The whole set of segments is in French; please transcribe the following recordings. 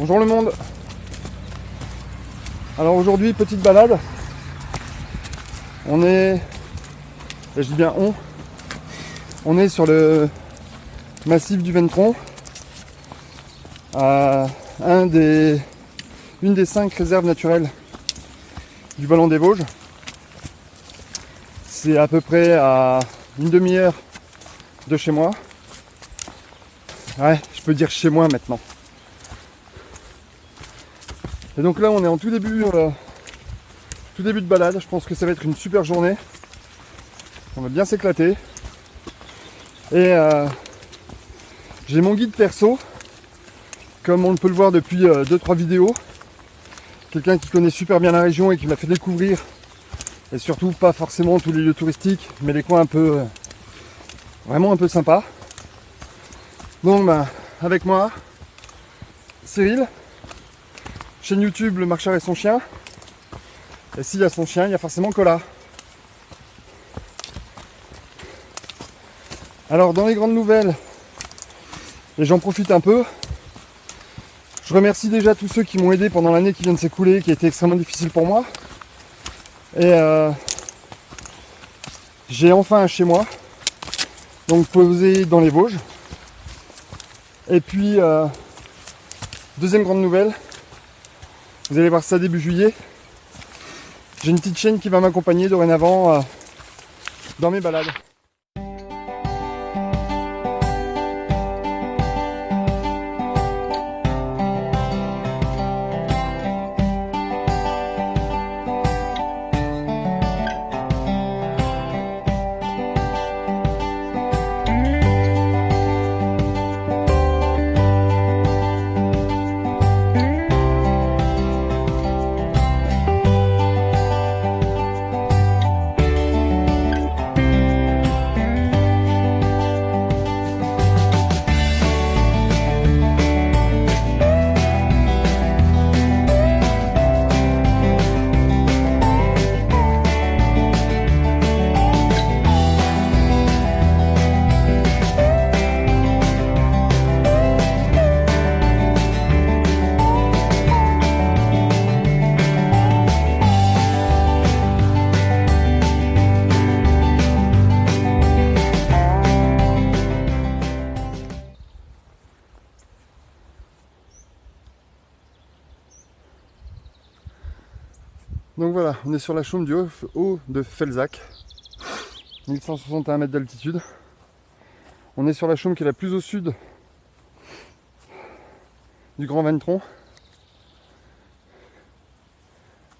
Bonjour le monde. Alors aujourd'hui, petite balade. On est, je dis bien on est sur le massif du Ventron, à une des 5 réserves naturelles du Vallon des Vosges. C'est à peu près à une demi-heure de chez moi. Ouais, je peux dire chez moi maintenant. Et donc là, on est en tout début de balade. Je pense que ça va être une super journée. On va bien s'éclater. Et j'ai mon guide perso, comme on peut le voir depuis 2-3 vidéos. Quelqu'un qui connaît super bien la région et qui m'a fait découvrir, et surtout pas forcément tous les lieux touristiques, mais les coins un peu, vraiment un peu sympas. Donc avec moi, Cyril, chaîne YouTube Le Marcheur et son chien. Et s'il y a son chien, il y a forcément Cola. Alors dans les grandes nouvelles, et j'en profite un peu, je remercie déjà tous ceux qui m'ont aidé pendant l'année qui vient de s'écouler, qui a été extrêmement difficile pour moi. Et j'ai enfin un chez moi, donc posé dans les Vosges. Et puis, deuxième grande nouvelle, vous allez voir ça début juillet, j'ai une petite chaîne qui va m'accompagner dorénavant dans mes balades. Donc voilà, on est sur la chaume du haut de Felzac, 1161 mètres d'altitude. On est sur la chaume qui est la plus au sud du Grand Ventron.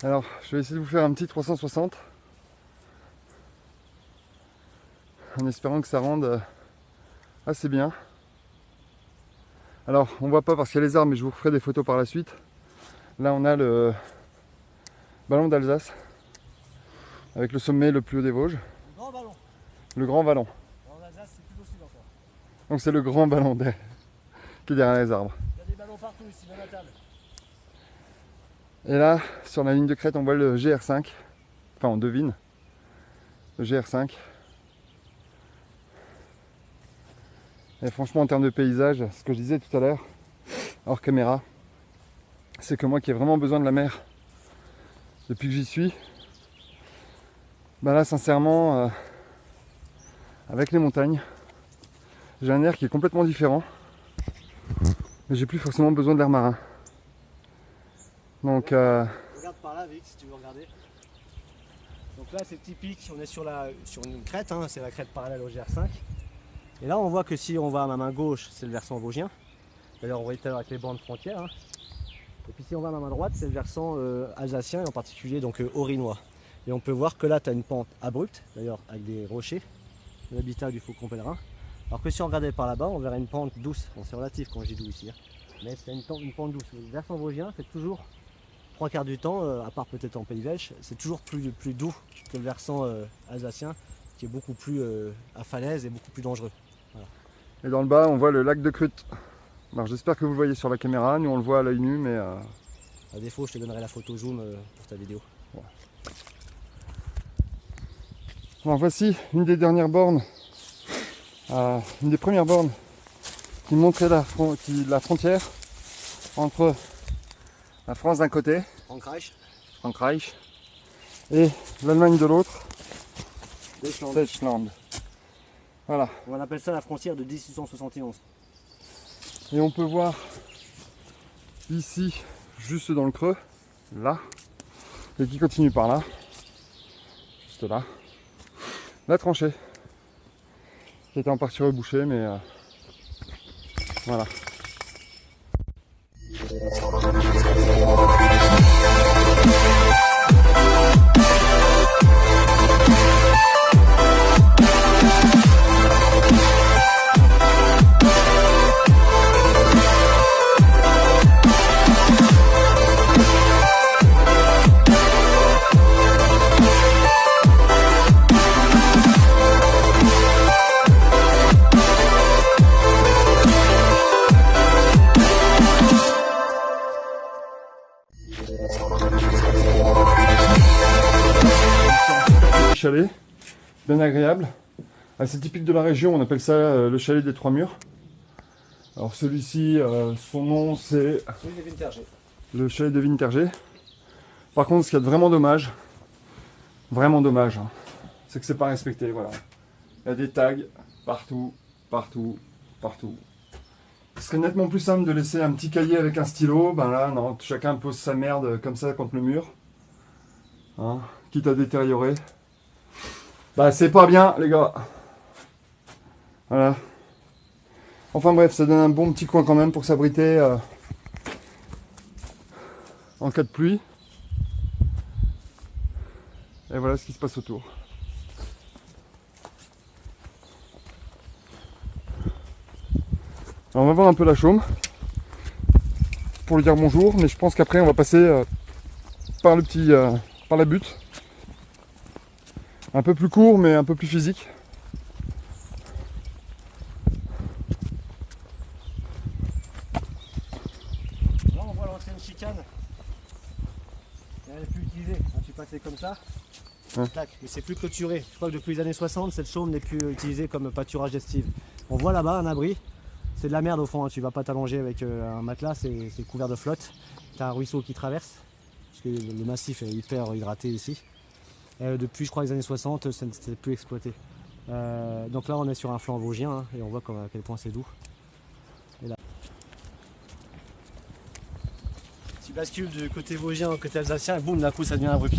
Alors, je vais essayer de vous faire un petit 360 en espérant que ça rende assez bien. Alors, on voit pas parce qu'il y a les arbres, mais je vous ferai des photos par la suite. Là, on a le Ballon d'Alsace, avec le sommet le plus haut des Vosges. Le grand ballon. Le grand ballon. En Alsace, c'est plus au sud encore. Donc c'est le grand ballon qui est derrière les arbres. Il y a des ballons partout ici, même à table. Et là, sur la ligne de crête, on voit le GR5. Enfin, on devine le GR5. Et franchement, en termes de paysage, ce que je disais tout à l'heure, hors caméra, c'est que moi qui ai vraiment besoin de la mer depuis que j'y suis, bah là sincèrement, avec les montagnes, j'ai un air qui est complètement différent, mais j'ai plus forcément besoin de l'air marin. Donc regarde par là, Vic, si tu veux regarder. Donc là, c'est typique, on est sur une crête, hein, c'est la crête parallèle au GR5. Et là, on voit que si on va à ma main gauche, c'est le versant vosgien. D'ailleurs, on voyait tout à l'heure avec les bandes frontières. Hein. Et puis si on va à ma main droite, c'est le versant alsacien et en particulier donc orinois. Et on peut voir que là, tu as une pente abrupte, d'ailleurs avec des rochers, l'habitat du faucon pèlerin. Alors que si on regardait par là-bas, on verrait une pente douce. Bon, c'est relatif quand j'ai doux ici, hein. Mais c'est une pente douce. Le versant vosgien, c'est toujours 3/4 du temps, à part peut-être en Pays Belge, c'est toujours plus doux que le versant alsacien, qui est beaucoup plus à falaise et beaucoup plus dangereux. Voilà. Et dans le bas, on voit le lac de Crute. Alors j'espère que vous le voyez sur la caméra, nous on le voit à l'œil nu, mais... À défaut, je te donnerai la photo zoom pour ta vidéo. Ouais. Alors voici une des dernières bornes, une des premières bornes qui montrait la frontière. entre la France d'un côté, Frankreich, Frankreich, et l'Allemagne de l'autre, Deutschland. Deutschland. Voilà. On appelle ça la frontière de 1871. Et on peut voir ici, juste dans le creux, là, et qui continue par là, juste là, la tranchée, qui était en partie rebouchée, mais voilà. Chalet, bien agréable, assez typique de la région, on appelle ça le chalet des trois murs. Alors celui-ci, son nom c'est Celui des Wintergé. le chalet de Wintergé. Par contre, ce qui est vraiment dommage, hein, c'est que c'est pas respecté, voilà. Il y a des tags partout, partout, partout. Ce serait nettement plus simple de laisser un petit cahier avec un stylo, ben là non, chacun pose sa merde comme ça contre le mur, hein, quitte à détériorer. Bah c'est pas bien les gars. Voilà. Enfin bref, ça donne un bon petit coin quand même pour s'abriter en cas de pluie. Et voilà ce qui se passe autour. Alors on va voir un peu la chaume pour lui dire bonjour, mais je pense qu'après on va passer par le petit par la butte. Un peu plus court mais un peu plus physique. Là on voit l'ancienne chicane. Elle n'est plus utilisée. Quand tu passais comme ça, Ouais. tac, mais c'est plus clôturé. Je crois que depuis les années 60, cette chaume n'est plus utilisée comme pâturage estive. On voit là-bas un abri. C'est de la merde au fond, hein. Tu vas pas t'allonger avec un matelas, c'est couvert de flotte. Tu as un ruisseau qui traverse, parce que le massif est hyper hydraté ici. Depuis je crois les années 60, ça ne s'est plus exploité. Donc là on est sur un flanc vosgien, hein, et on voit à quel point c'est doux. Et là. Tu bascules du côté vosgien au côté alsacien et boum, d'un coup ça devient abrupt.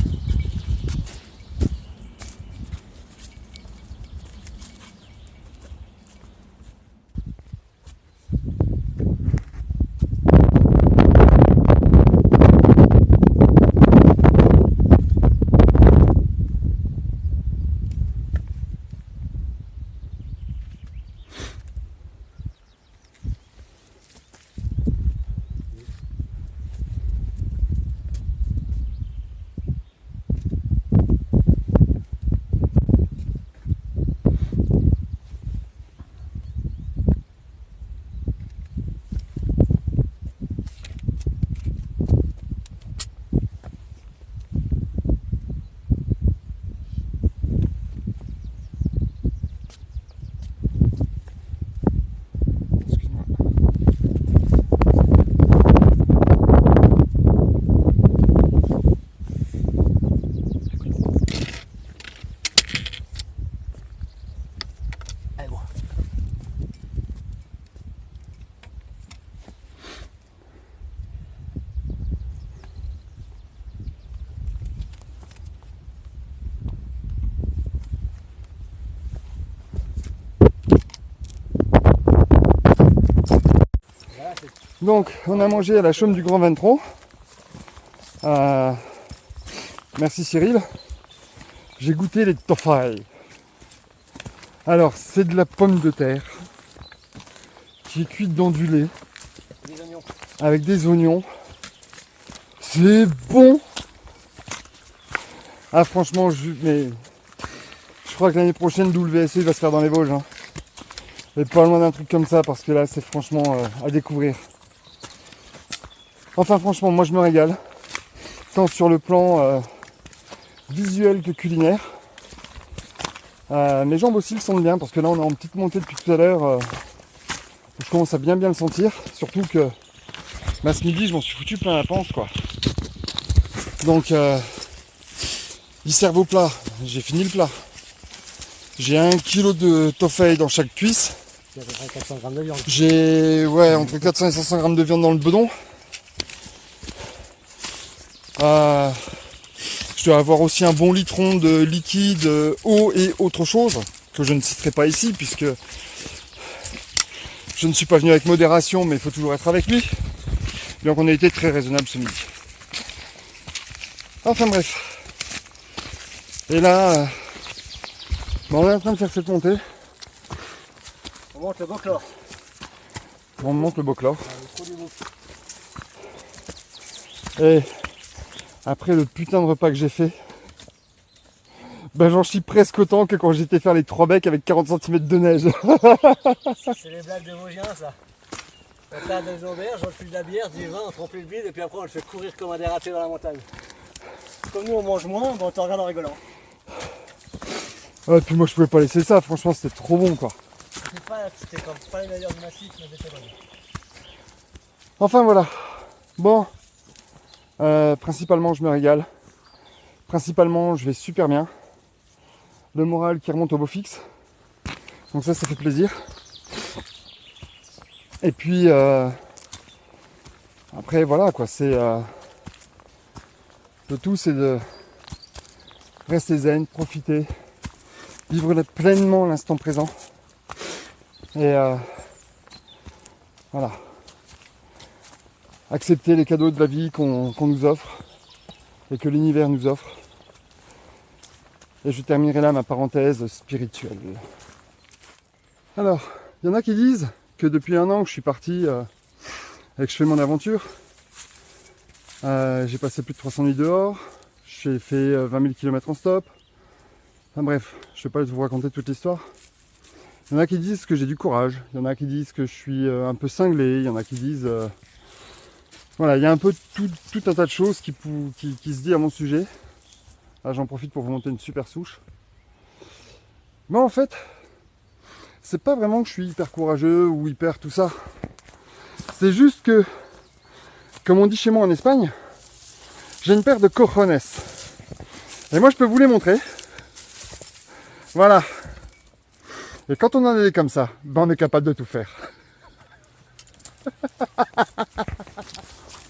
Donc on a mangé à la chaume du Grand Ventron. Merci Cyril. J'ai goûté les tofailles. Alors c'est de la pomme de terre qui est cuite dans du lait Des oignons. avec des oignons. C'est bon. Ah franchement, mais je crois que l'année prochaine WSC va se faire dans les Vosges. Hein. Et pas loin d'un truc comme ça parce que là c'est franchement à découvrir. Enfin franchement moi je me régale. Tant sur le plan visuel que culinaire. Mes jambes aussi le sentent bien parce que là on est en petite montée depuis tout à l'heure. Je commence à bien le sentir. Surtout que Bah ce midi je m'en suis foutu plein la panse quoi. Donc 10 cerveaux plats, j'ai fini le plat. J'ai 1 kg de toffee dans chaque cuisse. Il y a à peu près 400 grammes de viande. J'ai entre 400 et 500 grammes de viande dans le bedon. Je dois avoir aussi un bon litron de liquide, eau et autre chose que je ne citerai pas ici puisque je ne suis pas venu avec modération, mais il faut toujours être avec lui. Donc on a été très raisonnable ce midi. Enfin bref. Et là, on est en train de faire cette montée. On monte le Boclor. On monte le Boclor. Et après le putain de repas que j'ai fait, ben j'en chie presque autant que quand j'étais faire les 3 becs avec 40 cm de neige. C'est les blagues de Vosgiens ça. On part des auberges, on file de la bière, du vin, on trempe le bide et puis après on le fait courir comme un dératé dans la montagne. Comme nous on mange moins, ben on te regarde en rigolant. Ouais, puis moi je pouvais pas laisser ça, franchement c'était trop bon quoi. C'était comme pas les meilleurs du massif, mais c'était bon. Enfin voilà. Bon. Principalement je me régale. Principalement je vais super bien. Le moral qui remonte au beau fixe. Donc ça fait plaisir. Et puis après voilà quoi, c'est le tout c'est de rester zen, profiter, vivre pleinement l'instant présent. Et voilà. Accepter les cadeaux de la vie qu'on nous offre et que l'univers nous offre. Et je terminerai là ma parenthèse spirituelle. Alors, il y en a qui disent que depuis 1 an que je suis parti et que je fais mon aventure, j'ai passé plus de 300 nuits dehors, j'ai fait 20 000 km en stop. Enfin bref, je ne vais pas vous raconter toute l'histoire. Il y en a qui disent que j'ai du courage, il y en a qui disent que je suis un peu cinglé, il y en a qui disent... Voilà, il y a un peu tout un tas de choses qui se dit à mon sujet. Là, j'en profite pour vous monter une super souche. Mais en fait, c'est pas vraiment que je suis hyper courageux ou hyper tout ça. C'est juste que, comme on dit chez moi en Espagne, j'ai une paire de cojones. Et moi, je peux vous les montrer. Voilà. Et quand on en est comme ça, ben on est capable de tout faire.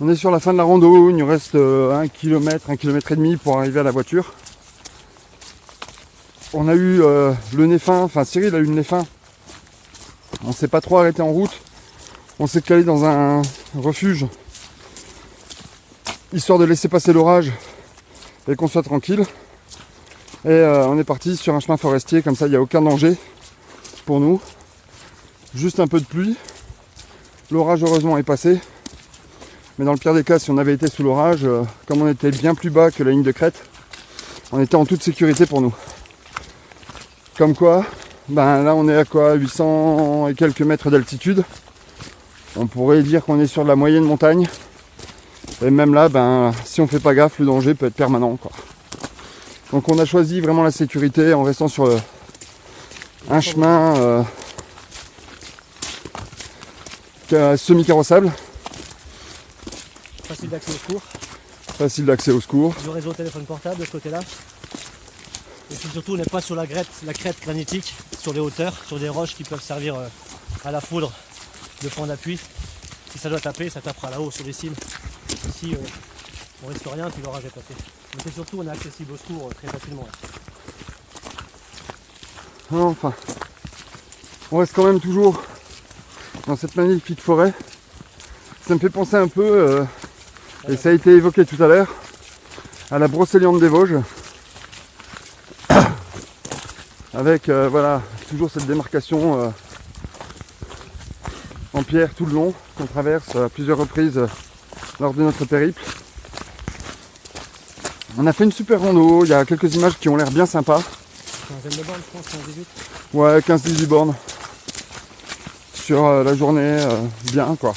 On est sur la fin de la rando, il nous reste 1 km, 1,5 km pour arriver à la voiture. On a eu le nez fin, enfin Cyril a eu le nez fin. On s'est pas trop arrêté en route. On s'est calé dans un refuge, histoire de laisser passer l'orage et qu'on soit tranquille. Et on est parti sur un chemin forestier, comme ça il n'y a aucun danger pour nous. Juste un peu de pluie. L'orage heureusement est passé. Mais dans le pire des cas, si on avait été sous l'orage, comme on était bien plus bas que la ligne de crête, on était en toute sécurité pour nous. Comme quoi, ben là on est à quoi, 800 et quelques mètres d'altitude. On pourrait dire qu'on est sur de la moyenne montagne. Et même là, ben si on fait pas gaffe, le danger peut être permanent, quoi. Donc on a choisi vraiment la sécurité en restant sur un chemin semi-carrossable. Facile d'accès au secours. Facile d'accès au secours. Du réseau téléphone portable de ce côté-là. Et puis surtout, on n'est pas sur la crête granitique, sur les hauteurs, sur des roches qui peuvent servir à la foudre de point d'appui. Si ça doit taper, ça tapera là-haut sur les cimes. Ici, on risque rien, puis l'orage est passé. Mais c'est surtout, on est accessible au secours très facilement. Là. Enfin, on reste quand même toujours dans cette magnifique forêt. Ça me fait penser un peu, et ça a été évoqué tout à l'heure, à la Brocéliande des Vosges. Avec voilà, toujours cette démarcation en pierre tout le long qu'on traverse à plusieurs reprises lors de notre périple. On a fait une super rando, il y a quelques images qui ont l'air bien sympas. 15 de bornes, je pense, 15-18. Ouais, 15-18 bornes sur la journée, bien quoi.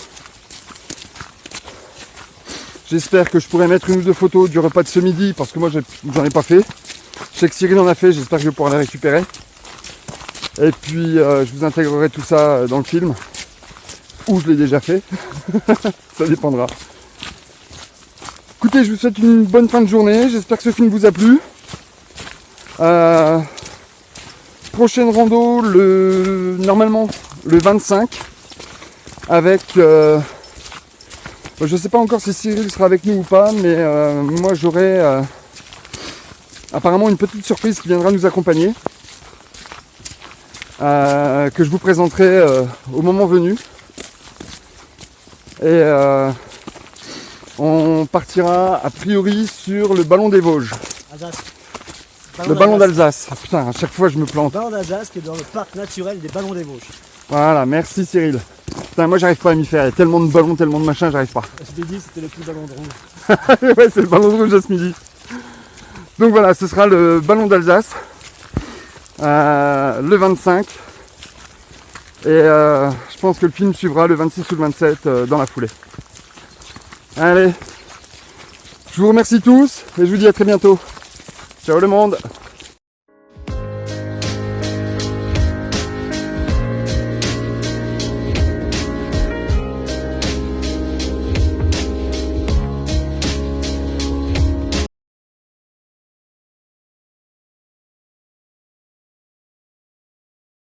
J'espère que je pourrai mettre 1 ou 2 photos du repas de ce midi parce que moi j'en ai pas fait. Je sais que Cyril en a fait, j'espère que je vais pouvoir les récupérer. Et puis je vous intégrerai tout ça dans le film. ou je l'ai déjà fait. Ça dépendra. Écoutez, je vous souhaite une bonne fin de journée. J'espère que ce film vous a plu. Prochaine rando, normalement le 25. Avec... je ne sais pas encore si Cyril sera avec nous ou pas, mais moi j'aurai apparemment une petite surprise qui viendra nous accompagner. Que je vous présenterai au moment venu. Et on partira a priori sur le ballon des Vosges. Alsace. Le ballon d'Alsace. Putain, à chaque fois je me plante. Le ballon d'Alsace qui est dans le parc naturel des ballons des Vosges. Voilà, merci Cyril. Putain, moi j'arrive pas à m'y faire. Il y a tellement de ballons, tellement de machins, j'arrive pas. Je l'ai dit, c'était le petit ballon de rouge. Ouais, c'est le ballon de rouge de ce midi. Donc voilà, ce sera le ballon d'Alsace. Le 25. Et je pense que le film suivra le 26 ou le 27 dans la foulée. Allez, je vous remercie tous et je vous dis à très bientôt. Ciao le monde!